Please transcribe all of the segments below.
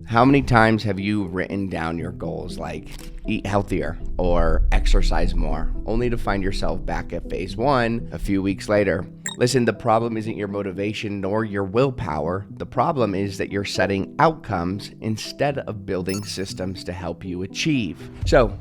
How many times have you written down your goals like eat healthier or exercise more, only to find yourself back at phase 1 a few weeks later? Listen, the problem isn't your motivation nor your willpower. The problem is that you're setting outcomes instead of building systems to help you achieve. So,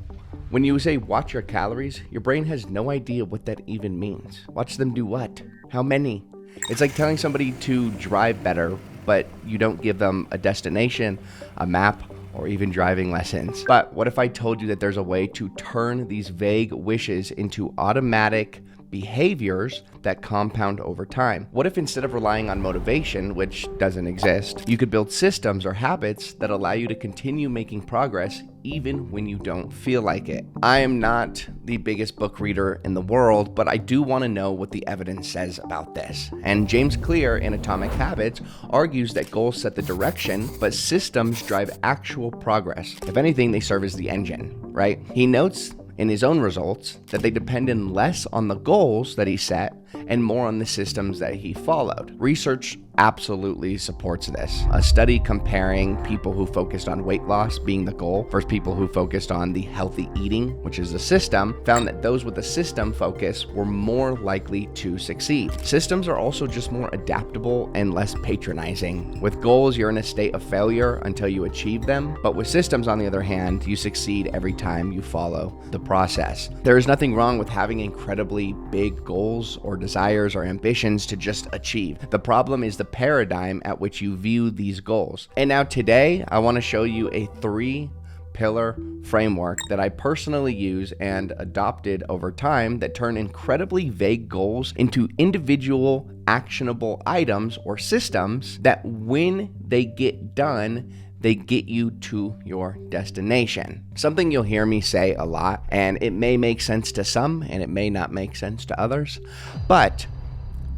when you say watch your calories, your brain has no idea what that even means. Watch them do what? How many? It's like telling somebody to drive better, but you don't give them a destination, a map, or even driving lessons. But what if I told you that there's a way to turn these vague wishes into automatic behaviors that compound over time? What if instead of relying on motivation, which doesn't exist, you could build systems or habits that allow you to continue making progress even when you don't feel like it? I am not the biggest book reader in the world, but I do want to know what the evidence says about this. And James Clear in Atomic Habits argues that goals set the direction, but systems drive actual progress. If anything, they serve as the engine, right? He notes in his own results that they depended less on the goals that he set and more on the systems that he followed. Research absolutely supports this. A study comparing people who focused on weight loss being the goal versus people who focused on the healthy eating, which is the system, found that those with a system focus were more likely to succeed. Systems are also just more adaptable and less patronizing. With goals, you're in a state of failure until you achieve them, but with systems, on the other hand, you succeed every time you follow the process. There is nothing wrong with having incredibly big goals or desires or ambitions to just achieve. The problem is the paradigm at which you view these goals. And now today, I want to show you a 3-pillar framework that I personally use and adopted over time that turn incredibly vague goals into individual actionable items or systems that when they get done, they get you to your destination. Something you'll hear me say a lot, and it may make sense to some and it may not make sense to others, but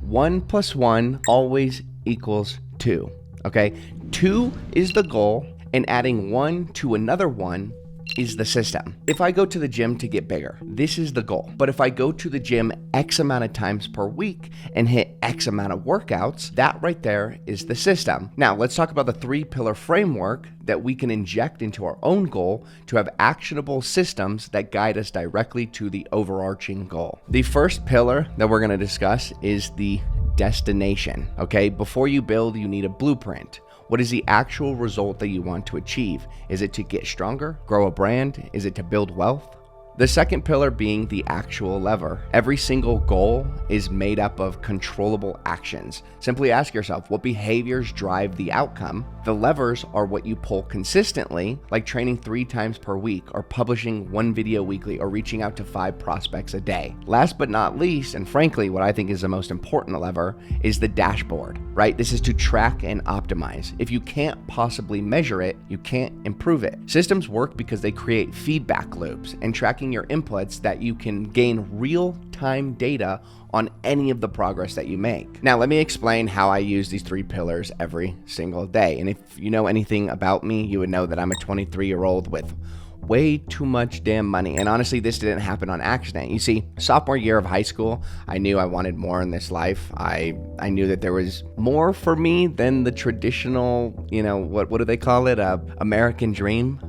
1 + 1 always equals 2, okay? 2 is the goal, and adding 1 to another 1 is the system. If I go to the gym to get bigger, this is the goal. But if I go to the gym X amount of times per week and hit X amount of workouts, that right there is the system. Now, let's talk about the 3-pillar framework that we can inject into our own goal to have actionable systems that guide us directly to the overarching goal. The first pillar that we're going to discuss is the destination, okay? Before you build, you need a blueprint. What is the actual result that you want to achieve? Is it to get stronger, grow a brand? Is it to build wealth? The second pillar being the actual lever. Every single goal is made up of controllable actions. Simply ask yourself, what behaviors drive the outcome? The levers are what you pull consistently, like training 3 times per week, or publishing 1 video weekly, or reaching out to 5 prospects a day. Last but not least, and frankly, what I think is the most important lever, is the dashboard, right? This is to track and optimize. If you can't possibly measure it, you can't improve it. Systems work because they create feedback loops and tracking your inputs that you can gain real-time data on any of the progress that you make. Now, let me explain how I use these 3 pillars every single day. And if you know anything about me, you would know that I'm a 23-year-old with way too much damn money. And honestly, this didn't happen on accident. You see, sophomore year of high school, I knew I wanted more in this life. I knew that there was more for me than the traditional, what do they call it? American dream.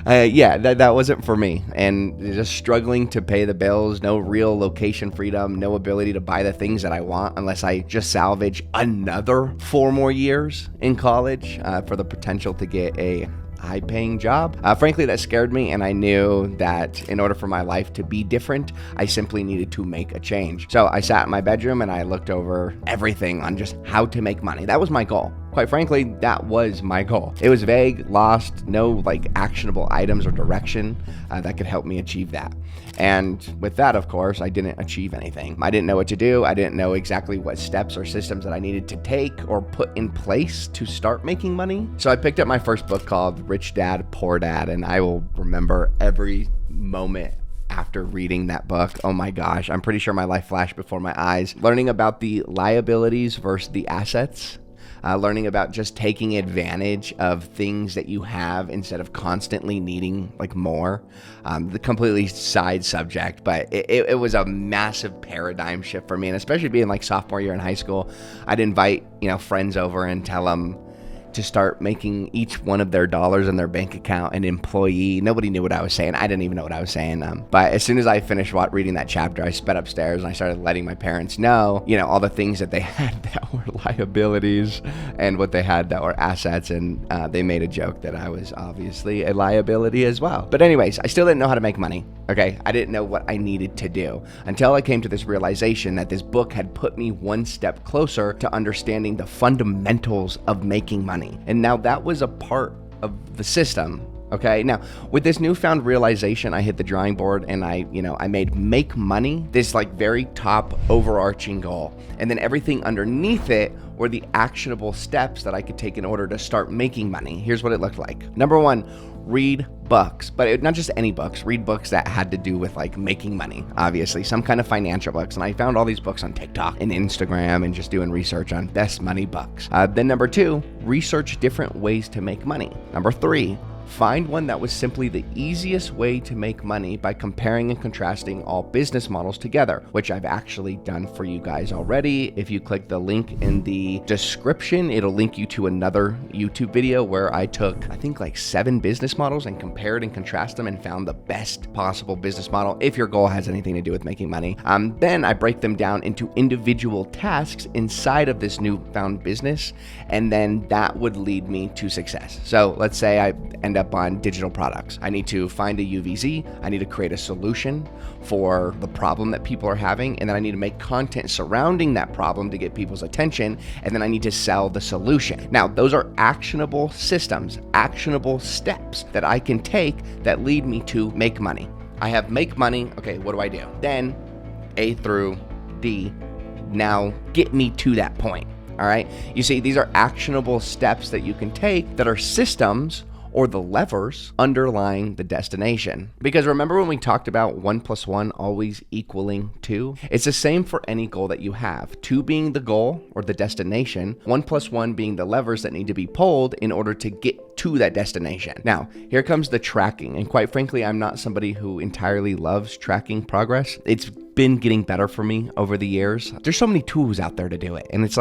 That wasn't for me. And just struggling to pay the bills, no real location freedom, no ability to buy the things that I want unless I just salvage another 4 more years in college for the potential to get a high-paying job. Frankly, that scared me, and I knew that in order for my life to be different, I simply needed to make a change. So I sat in my bedroom and I looked over everything on just how to make money. That was my goal. Quite frankly, that was my goal. It was vague, lost, no actionable items or direction that could help me achieve that. And with that, of course, I didn't achieve anything. I didn't know what to do. I didn't know exactly what steps or systems that I needed to take or put in place to start making money. So I picked up my first book called Rich Dad, Poor Dad, and I will remember every moment after reading that book. Oh my gosh, I'm pretty sure my life flashed before my eyes. Learning about the liabilities versus the assets. Learning about just taking advantage of things that you have instead of constantly needing more. The completely side subject, but it was a massive paradigm shift for me. And especially being sophomore year in high school, I'd invite, friends over and tell them, to start making each one of their dollars in their bank account an employee. Nobody knew what I was saying. I didn't even know what I was saying. But as soon as I finished reading that chapter, I sped upstairs and I started letting my parents know, all the things that they had that were liabilities and what they had that were assets. And they made a joke that I was obviously a liability as well. But anyways, I still didn't know how to make money. Okay. I didn't know what I needed to do until I came to this realization that this book had put me one step closer to understanding the fundamentals of making money. And now that was a part of the system. Okay. Now with this newfound realization, I hit the drawing board and I made make money this very top overarching goal. And then everything underneath it were the actionable steps that I could take in order to start making money. Here's what it looked like. Number one, read books, but not just any books. Read books that had to do with making money, obviously, some kind of financial books. And I found all these books on TikTok and Instagram and just doing research on best money books. Then number two, research different ways to make money. Number three, find one that was simply the easiest way to make money by comparing and contrasting all business models together, which I've actually done for you guys already. If you click the link in the description, it'll link you to another YouTube video where I took, I think 7 business models and compared and contrasted them and found the best possible business model if your goal has anything to do with making money. Then I break them down into individual tasks inside of this newfound business, and then that would lead me to success. So let's say I end up on digital products. I need to find a UVZ. I need to create a solution for the problem that people are having. And then I need to make content surrounding that problem to get people's attention. And then I need to sell the solution. Now, those are actionable systems, actionable steps that I can take that lead me to make money. I have make money. Okay, what do I do? Then A through D now get me to that point. All right. You see, these are actionable steps that you can take that are systems or the levers underlying the destination. Because remember when we talked about 1 + 1 always equaling 2? It's the same for any goal that you have. 2 being the goal or the destination, 1 + 1 being the levers that need to be pulled in order to get to that destination. Now, here comes the tracking. And quite frankly, I'm not somebody who entirely loves tracking progress. It's been getting better for me over the years. There's so many tools out there to do it. And it's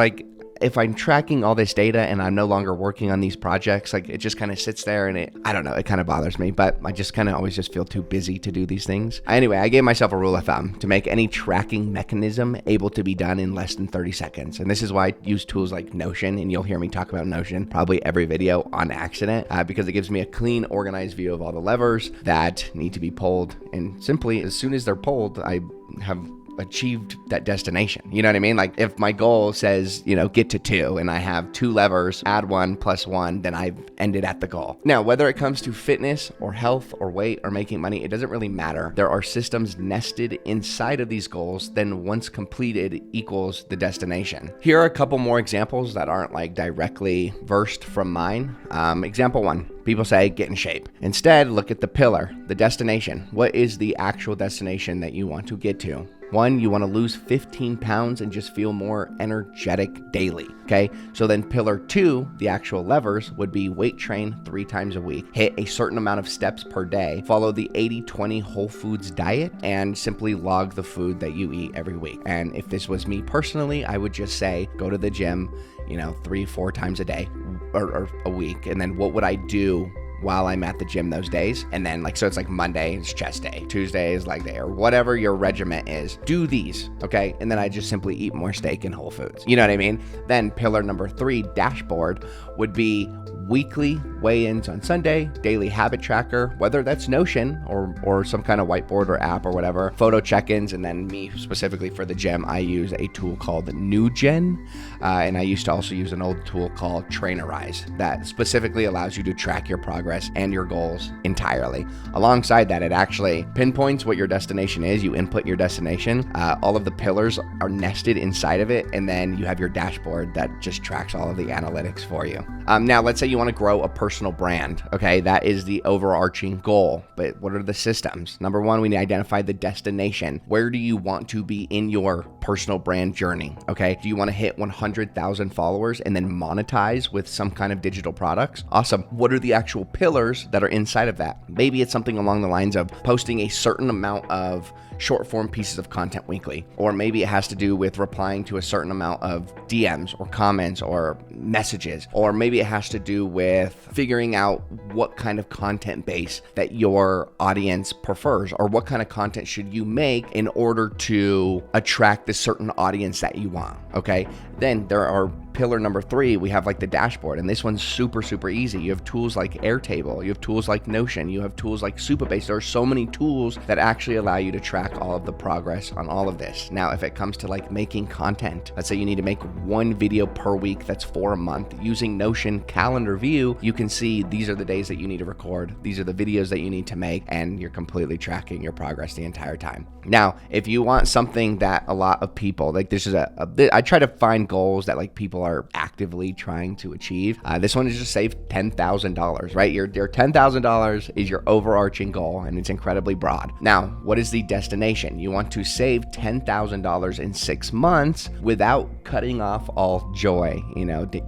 if I'm tracking all this data and I'm no longer working on these projects, it just kind of sits there and I don't know, it kind of bothers me, but I just kind of always just feel too busy to do these things. Anyway, I gave myself a rule of thumb to make any tracking mechanism able to be done in less than 30 seconds. And this is why I use tools like Notion, and you'll hear me talk about Notion probably every video on accident, because it gives me a clean, organized view of all the levers that need to be pulled. And simply, as soon as they're pulled, I have achieved that destination. You know what I mean? If my goal says, get to 2 and I have 2 levers, add 1 + 1, then I've ended at the goal. Now, whether it comes to fitness or health or weight or making money, it doesn't really matter. There are systems nested inside of these goals, then once completed equals the destination. Here are a couple more examples that aren't directly versed from mine. Example 1. People say get in shape. Instead, look at the pillar, the destination. What is the actual destination that you want to get to? 1, you want to lose 15 pounds and just feel more energetic daily. Okay. So then pillar 2, the actual levers would be weight train 3 times a week, hit a certain amount of steps per day, follow the 80-20 whole foods diet, and simply log the food that you eat every week. And if this was me personally, I would just say, go to the gym, 3-4 times a day or a week. And then what would I do while I'm at the gym those days? And then so it's Monday is chest day, Tuesday is leg day, or whatever your regiment is. Do these, okay? And then I just simply eat more steak and whole foods. You know what I mean? Then pillar number 3, dashboard, would be weekly weigh-ins on Sunday, daily habit tracker, whether that's Notion or some kind of whiteboard or app or whatever, photo check-ins, and then me specifically for the gym, I use a tool called NewGen, and I used to also use an old tool called Trainerize that specifically allows you to track your progress and your goals entirely. Alongside that, it actually pinpoints what your destination is. You input your destination, all of the pillars are nested inside of it, and then you have your dashboard that just tracks all of the analytics for you. Now, let's say you want to grow a personal brand. Okay, that is the overarching goal. But what are the systems? Number 1, we need to identify the destination. Where do you want to be in your personal brand journey? Okay, do you want to hit 100,000 followers and then monetize with some kind of digital products? Awesome. What are the actual pillars that are inside of that? Maybe it's something along the lines of posting a certain amount of short form pieces of content weekly. Or maybe it has to do with replying to a certain amount of DMs or comments or messages. Or maybe it has to do with figuring out what kind of content base that your audience prefers, or what kind of content should you make in order to attract the certain audience that you want. Okay. Then there are pillar number 3, we have like the dashboard, and this one's super easy. You have tools like Airtable, you have tools like Notion, you have tools like Supabase. There are so many tools that actually allow you to track all of the progress on all of this. Now, if it comes to like making content, let's say you need to make 1 video per week, that's for a month. Using Notion calendar view, you can see these are the days that you need to record, these are the videos that you need to make, and you're completely tracking your progress the entire time. Now, if you want something that a lot of people, like this is I try to find goals that like people are actively trying to achieve. This one is just save $10,000, right? Your $10,000 is your overarching goal, and it's incredibly broad. Now, what is the destination? You want to save $10,000 in 6 months without cutting off all joy,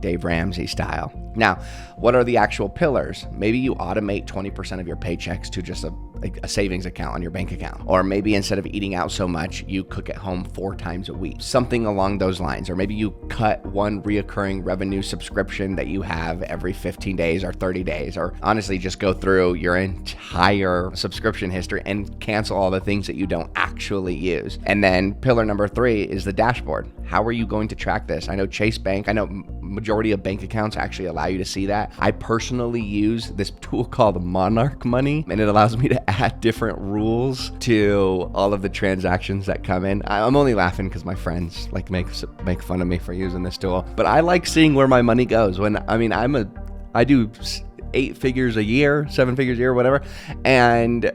Dave Ramsey style. Now, what are the actual pillars? Maybe you automate 20% of your paychecks to just a savings account on your bank account. Or maybe instead of eating out so much, you cook at home 4 times a week. Something along those lines. Or maybe you cut one reoccurring revenue subscription that you have every 15 days or 30 days. Or honestly, just go through your entire subscription history and cancel all the things that you don't actually use. And then pillar number 3 is the dashboard. How are you going to track this? I know Chase Bank, majority of bank accounts actually allow you to see that. I personally use this tool called Monarch Money, and it allows me to add different rules to all of the transactions that come in. I'm only laughing because my friends make fun of me for using this tool, but I like seeing where my money goes. I do 8 figures a year, 7 figures a year, whatever, and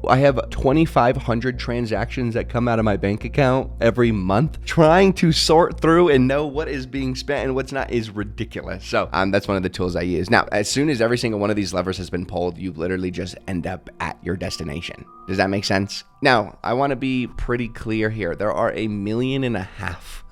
I have 2,500 transactions that come out of my bank account every month. Trying to sort through and know what is being spent and what's not is ridiculous. So that's one of the tools I use. Now, as soon as every single one of these levers has been pulled, you literally just end up at your destination. Does that make sense? Now, I want to be pretty clear here. There are 1.5 million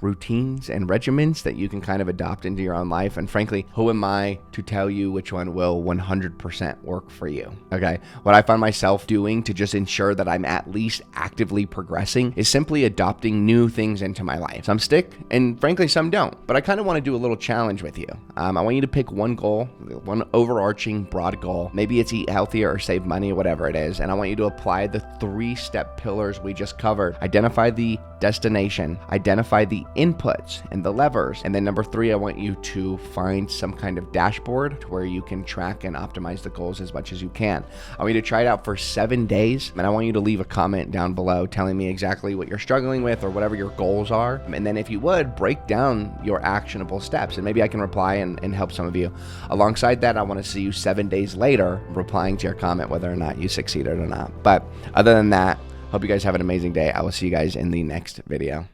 routines and regimens that you can kind of adopt into your own life. And frankly, who am I to tell you which one will 100% work for you? Okay. What I find myself doing to just ensure that I'm at least actively progressing is simply adopting new things into my life. Some stick and frankly, some don't. But I kind of want to do a little challenge with you. I want you to pick one goal, one overarching broad goal. Maybe it's eat healthier or save money, whatever it is. And I want you to apply the 3-step pillars we just covered. Identify the destination, identify the inputs and the levers. And then number 3, I want you to find some kind of dashboard where you can track and optimize the goals as much as you can. I want you to try it out for 7 days. And I want you to leave a comment down below telling me exactly what you're struggling with or whatever your goals are. And then if you would, break down your actionable steps, and maybe I can reply and help some of you. Alongside that, I want to see you 7 days later replying to your comment, whether or not you succeeded or not. But other than that, hope you guys have an amazing day. I will see you guys in the next video.